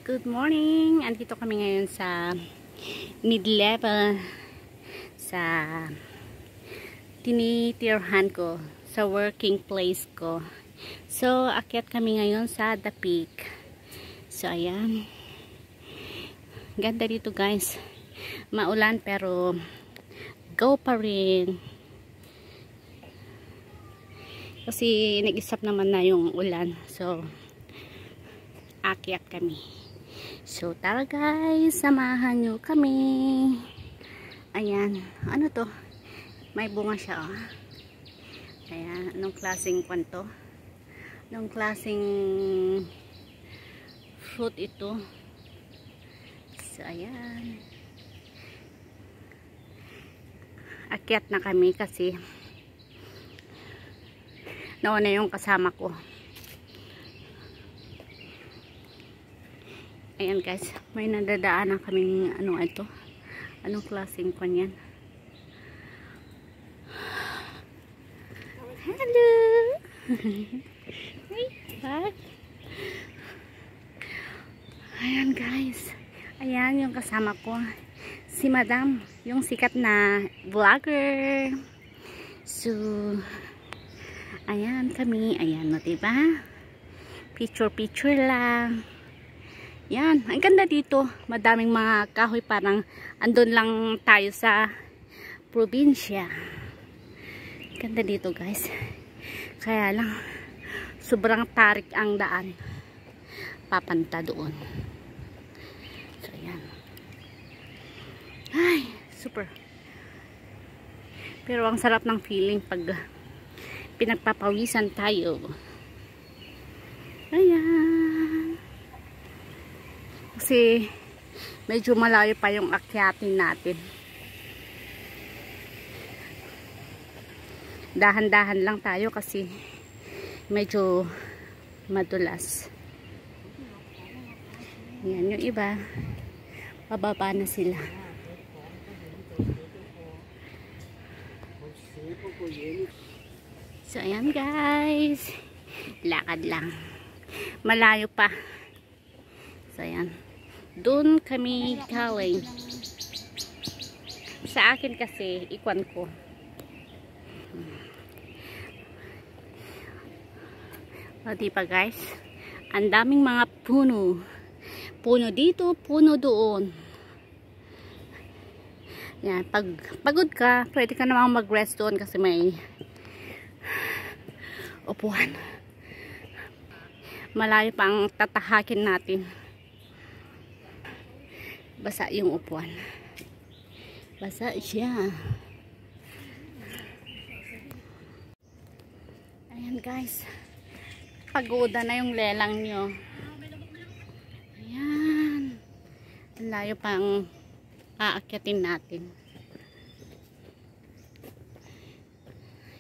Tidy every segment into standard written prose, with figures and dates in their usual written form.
Good morning! Andito kami ngayon sa mid-level sa tinitirhan ko, sa working place ko. So, akyat kami ngayon sa The Peak. So, ayan. Ganda dito guys. Maulan pero go pa rin. Kasi nag-isap naman na yung ulan. So, akyat kami. So, tara guys, samahan nyo kami. Ayan, ano to? May bunga siya, oh. Ayan, anong klaseng kwanto? Anong klaseng fruit ito? So, ayan. Akyat na kami kasi nauna yung kasama ko. Ayan guys, may nadadaanan kaming ano ito. Anong klaseng kwan yan? Hello! Hi! Ayan guys. Ayan yung kasama ko. Si Madam, yung sikat na vlogger. So, ayan kami. Ayan, no, diba? Picture lang. Yan, ang ganda dito. Madaming mga kahoy, parang andun lang tayo sa probinsya. Ganda dito guys. Kaya lang sobrang tarik ang daan papanta doon. So yan. Ay, super. Pero ang sarap ng feeling pag pinagpapawisan tayo. Ayan. Kasi medyo malayo pa yung akyatin natin. Dahan-dahan lang tayo kasi medyo madulas. Yan yung iba. Pababa na sila. So ayan guys. Lakad lang. Malayo pa. So ayan. Doon kami galing. Sa akin kasi, ikwan ko. O, diba guys? Ang daming mga puno. Puno dito, puno doon. Yan, pag pagod ka, pwede ka namang mag-rest doon kasi may upuan. Malayo pang tatahakin natin. Basa yung upuan. Basa siya. Ayan guys. Pagoda na yung lelang nyo. Ayan. Ang layo pang aakyatin natin.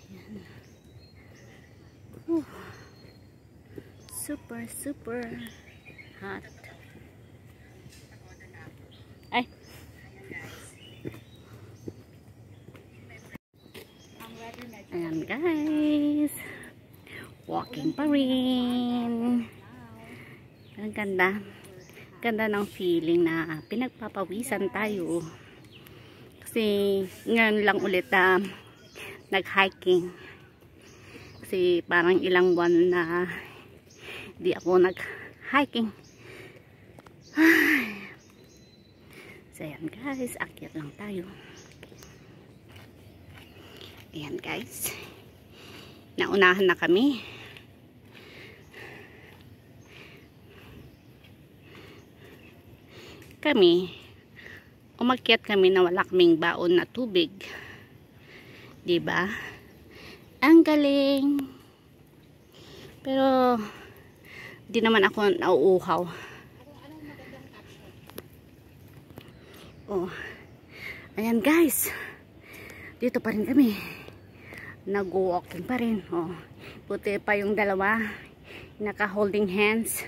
Ayan. Super hot. Ay. Ayan guys. Walking pa rin. Ang ganda. Ganda ng feeling na pinagpapawisan tayo. Kasi ngayon lang ulit nag-hiking. Kasi parang ilang buwan na di ako nag-hiking. So ayan guys, akyat lang tayo. Ayan guys. Naunahan na kami. Umakyat kami na wala kaming baon na tubig. Diba? Ang galing. Pero di naman ako nauuhaw. Oh. Ayan guys. Dito pa rin kami. Nag-walking pa rin. Oh. Buti pa yung dalawa. Naka-holding hands.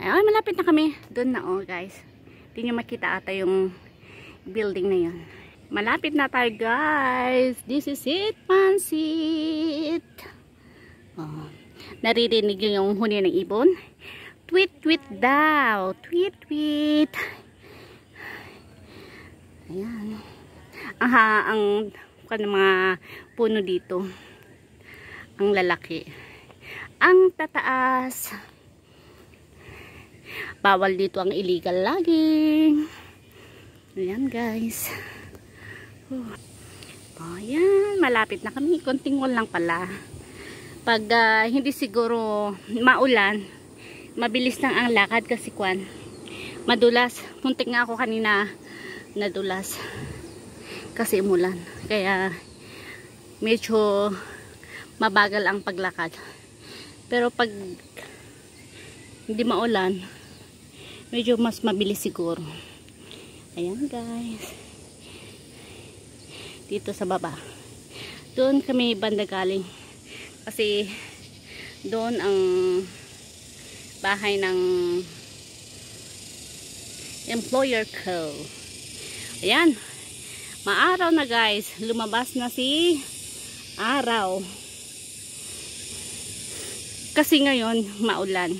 Ay, malapit na kami. Doon na oh guys. Hindi nyo makita ata yung building na yun. Malapit na tayo guys. This is it. Pansit. Oh. Naririnig yung huni ng ibon. Tweet, tweet daw. Tweet, tweet. Ayan. Ang mga puno dito. Ang lalaki. Ang tataas. Bawal dito ang illegal logging. Ayan guys. Ayan, malapit na kami. Konting wall lang pala. Pag hindi siguro maulan, mabilis lang ang lakad kasi madulas. Muntik nga ako kanina nadulas kasi umulan. Kaya medyo mabagal ang paglakad. Pero pag hindi maulan, medyo mas mabilis siguro. Ayan guys. Dito sa baba. Doon kami banda galing. Kasi doon ang bahay ng employer ko. Ayan. Maaraw na guys. Lumabas na si araw. Kasi ngayon maulan.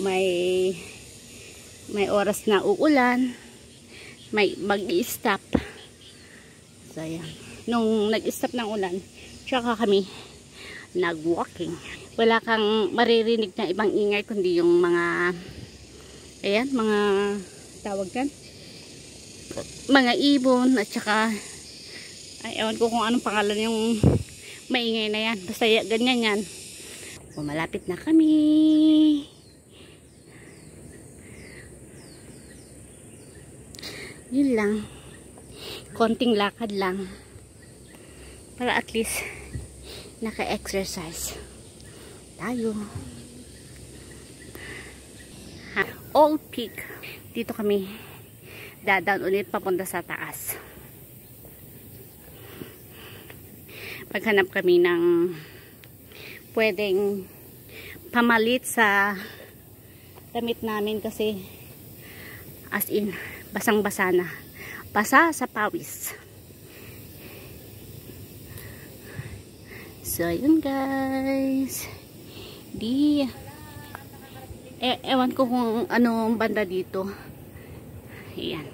May oras na uulan. May mag-i-stop. So, ayan. Nung nag-stop ng ulan, tsaka kami nag-walking. Wala kang maririnig na ibang ingay kundi yung mga ayan, mga tawag yan, mga ibon at tsaka ay, ewan ko kung anong pangalan yung maingay na yan. Basta ganyan yan. Malapit na kami. Yun lang. Konting lakad lang. Para at least naka-exercise tayo. Old Peak. Dito kami dadaan ulit papunta sa taas. Paghanap kami ng pwedeng pamalit sa damit namin kasi as in basang-basa na. Basa sa pawis. So, yun guys. Ewan ko kung anong banda dito. Ayan.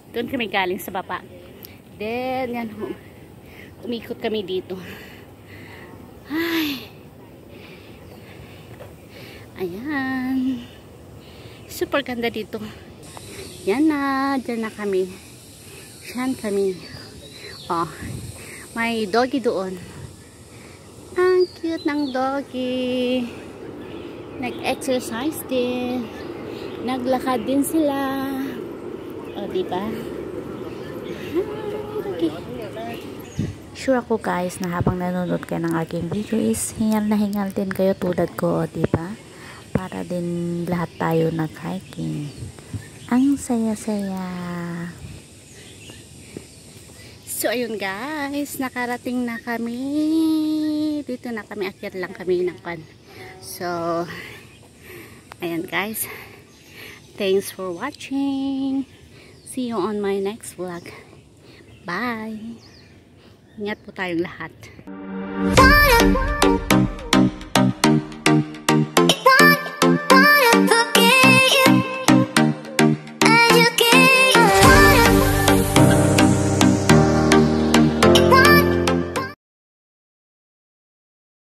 Doon kami galing sa baba. Then, yan. Umikot kami dito. Ay. Ayan. Super ganda dito. Yan na. Diyan na kami. Diyan kami. Oh. May doggy doon. Ang cute ng doggy. Nag-exercise din. Naglakad din sila. O, diba? Okay. Sure ako guys na habang nanonood kayo ng aking video is hingal na hingal din kayo tulad ko, o, diba? Para din lahat tayo nag-hiking. Ang saya-saya. So, ayun guys. Nakarating na kami. Dito na kami. Akyat lang kami ng pan. So, ayan guys. Thanks for watching. See you on my next vlog. Bye. Ingat po tayong lahat.